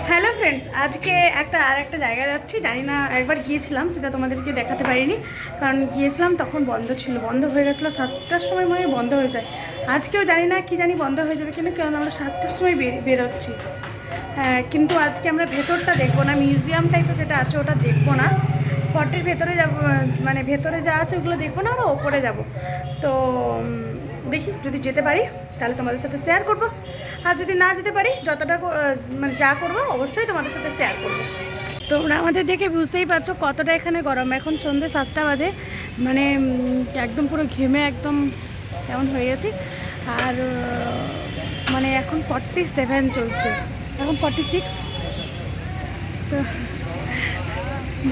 Hello friends, আজকে একটা জায়গা যাচ্ছি। জানি না, একবার গিয়েছিলাম, সেটা তোমাদেরকে দেখাতে পারিনি কারণ গিয়েছিলাম তখন বন্ধ ছিল, বন্ধ হয়ে গেছিলো 7টার সময়, মনে হয় বন্ধ হয়ে যায়। আজকেও জানি না, কি জানি বন্ধ হয়ে যাবে কিনা, কারণ আমরা 7টার সময় বেরোচ্ছি। হ্যাঁ, কিন্তু আজকে আমরা ভেতরটা দেখবো না, মিউজিয়াম টাইপের যেটা আছে ওটা দেখবো না, ফর্টের ভেতরে যাবো, মানে ভেতরে যা আছে ওগুলো দেখবো না, ওরা ওপরে যাবো। তো দেখি যদি যেতে পারি তাহলে তোমাদের সাথে শেয়ার করবো, আর যদি না যেতে পারি যতটা মানে যা করবো অবশ্যই তোমাদের সাথে শেয়ার করবো। তোমরা আমাদের দেখে বুঝতেই পারছো কতটা এখানে গরম। এখন সন্ধ্যে 7টা বাজে, মানে একদম পুরো ঘেমে একদম কেমন হয়ে গেছি। আর মানে এখন 47 চলছে, এখন 46। তো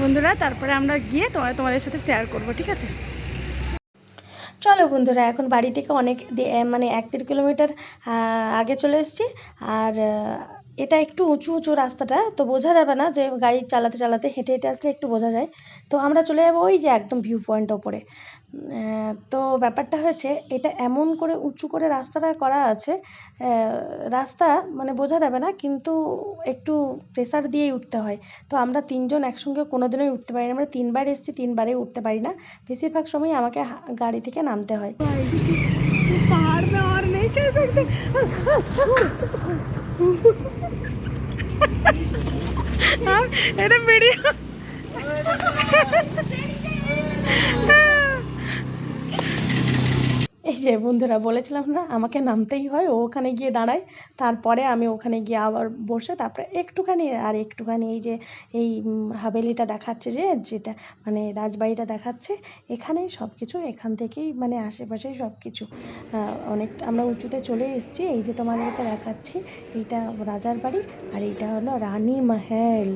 বন্ধুরা, তারপরে আমরা গিয়ে তোমাদের সাথে শেয়ার করবো, ঠিক আছে? চলো বন্ধুরা, এখন বাড়ি থেকে অনেক মানে 1-1.5 কিলোমিটার আগে চলে এসেছি। আর এটা একটু উঁচু উঁচু রাস্তাটা, তো বোঝা যাবে না যে গাড়ি চালাতে চালাতে, হেঁটে হেঁটে আসলে একটু বোঝা যায়। তো আমরা চলে যাবো ওই যে একদম ভিউ পয়েন্ট ওপরে। তো ব্যাপারটা হয়েছে, এটা এমন করে উঁচু করে রাস্তাটা করা আছে, রাস্তা মানে বোঝা যাবে না, কিন্তু একটু প্রেসার দিয়েই উঠতে হয়। তো আমরা 3জন একসঙ্গে কোনো দিনই উঠতে পারি না, আমরা 3বার এসেছি, 3বারে উঠতে পারি না। বেশিরভাগ সময় আমাকে গাড়ি থেকে নামতে হয়। পাহাড় में और नहीं चढ़ सकते। এটা ভিডিও। এই যে বন্ধুরা, বলেছিলাম না আমাকে নামতেই হয়, ও ওখানে গিয়ে দাঁড়ায়, তারপরে আমি ওখানে গিয়ে আবার বসে তারপরে একটুখানি এই যে এই হাভেলিটা দেখাচ্ছে, যেটা মানে রাজবাড়িটা দেখাচ্ছে, এখানেই সব কিছু, এখান থেকেই মানে আশেপাশেই সব কিছু। অনেকটা আমরা উঁচুতে চলে এসেছি। এই যে তোমাদেরকে দেখাচ্ছি, এইটা রাজার বাড়ি, আর এইটা হলো রানী মহল।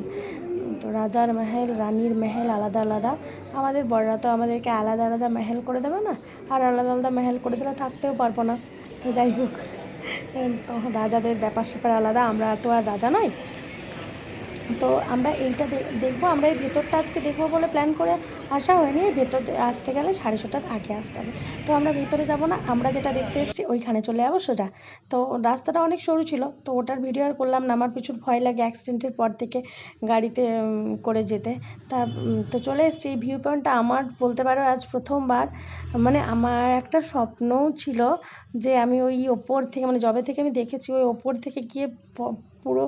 তো রাজার মহল, রানীর মহল আলাদা আলাদা। আমাদের বড়রা তো আমাদেরকে আলাদা আলাদা মহল করে দেবে না, আর আলাদা আলাদা মহল করে দিলে থাকতেও পারবো না। তো যাই হোক, তখন রাজাদের ব্যাপার স্যাপার আলাদা, আমরা তো আর রাজা নই। তো আমরা এইটা দেখবো, আমরা এই ভেতরটা আজকে দেখবো বলে প্ল্যান করে আসা হয়নি। ভেতর আসতে গেলে 6:30টার আগে আসতে হবে। তো আমরা ভেতরে যাব না, আমরা যেটা দেখতে এসেছি ওইখানে চলে যাবো সোজা। তো রাস্তাটা অনেক সরু ছিল, তো ওটার ভিডিও আর করলাম না, আমার প্রচুর ভয় লাগে অ্যাক্সিডেন্টের পর থেকে গাড়িতে করে যেতে। তা তো চলে এসেছি। এই ভিউ পয়েন্টটা আমার বলতে পারো আজ প্রথমবার। মানে আমার একটা স্বপ্নও ছিল যে আমি ওই ওপর থেকে, মানে যবে থেকে আমি দেখেছি, ওই ওপর থেকে গিয়ে পুরো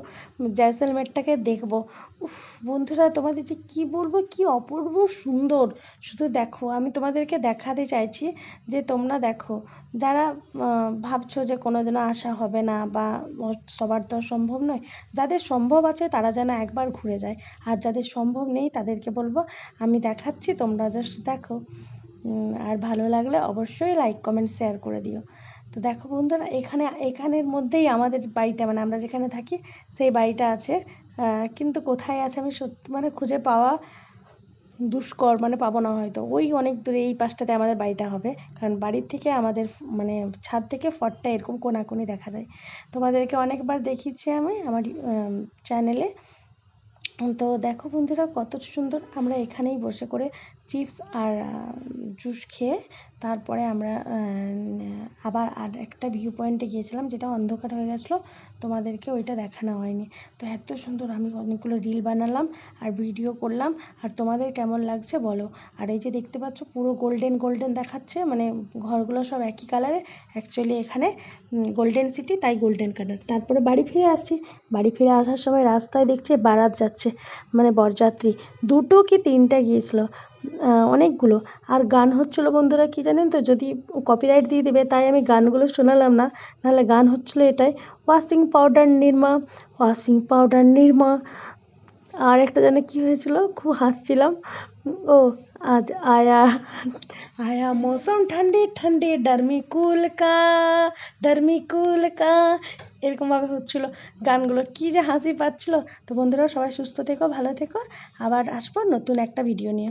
জয়সলমেরটাকে দেখবো। উফ বন্ধুরা, তোমাদের যে কী বলবো, কি অপূর্ব সুন্দর। শুধু দেখো, আমি তোমাদেরকে দেখাতে চাইছি যে তোমরা দেখো, যারা ভাবছো যে কোনোদিনও আসা হবে না বা সবার তো সম্ভব নয়, যাদের সম্ভব আছে তারা যেন একবার ঘুরে যায়, আর যাদের সম্ভব নেই তাদেরকে বলবো আমি দেখাচ্ছি, তোমরা জাস্ট দেখো। আর ভালো লাগলে অবশ্যই লাইক কমেন্ট শেয়ার করে দিও। তো দেখো বন্ধুরা, এখানের মধ্যেই আমাদের বাড়িটা, মানে আমরা যেখানে থাকি সেই বাড়িটা আছে। কিন্তু কোথায় আছে আমি সত্যি মানে খুঁজে পাওয়া দুষ্কর, মানে পাবো না হয়তো। ওই অনেক দূরে এই পাশটাতে আমাদের বাড়িটা হবে, কারণ বাড়ির থেকে আমাদের মানে ছাদ থেকে ফটটা এরকম কোনাকুনি দেখা যায়। তোমাদেরকে অনেকবার দেখিয়েছি আমি আমার চ্যানেলে। তো দেখো বন্ধুরা, কত সুন্দর। আমরা এখানেই বসে করে চিপস আর জুস খেয়ে তারপরে আমরা আবার আর একটা ভিউ পয়েন্টে গিয়েছিলাম, যেটা অন্ধকার হয়ে গেছিলো, তোমাদেরকে ওইটা দেখানো হয়নি। তো এত সুন্দর, আমি অনেকগুলো রিল বানালাম আর ভিডিও করলাম। আর তোমাদের কেমন লাগছে বলো। আর এই যে দেখতে পাচ্ছ পুরো গোল্ডেন গোল্ডেন দেখাচ্ছে, মানে ঘরগুলো সব একই কালারে, অ্যাকচুয়ালি এখানে গোল্ডেন সিটি, তাই গোল্ডেন কালার। তারপরে বাড়ি ফিরে আসছি। বাড়ি ফিরে আসার সময় রাস্তায় দেখছি বারাত যাচ্ছে, মানে বরযাত্রী 2টো কি 3টা গিয়েছিলো, অনেকগুলো। আর গান হচ্ছিলো বন্ধুরা, কি জানেন তো, যদি কপিরাইট দিয়ে দেবে, তাই আমি গানগুলো শোনালাম না, নাহলে গান হচ্ছিলো এটাই, washing powder Nirma, washing powder Nirma. আর একটা যেন কী হয়েছিল, খুব হাসছিলাম, ও আজ আয়া আয়া মৌসুম ঠান্ডে ঠান্ডে ডরমি কুল কা, এরকমভাবে হচ্ছিলো গানগুলো, কী যে হাসি পাচ্ছিলো। তো বন্ধুরা, সবাই সুস্থ থেকো, ভালো থেকো, আবার আসবো নতুন একটা ভিডিও নিয়ে।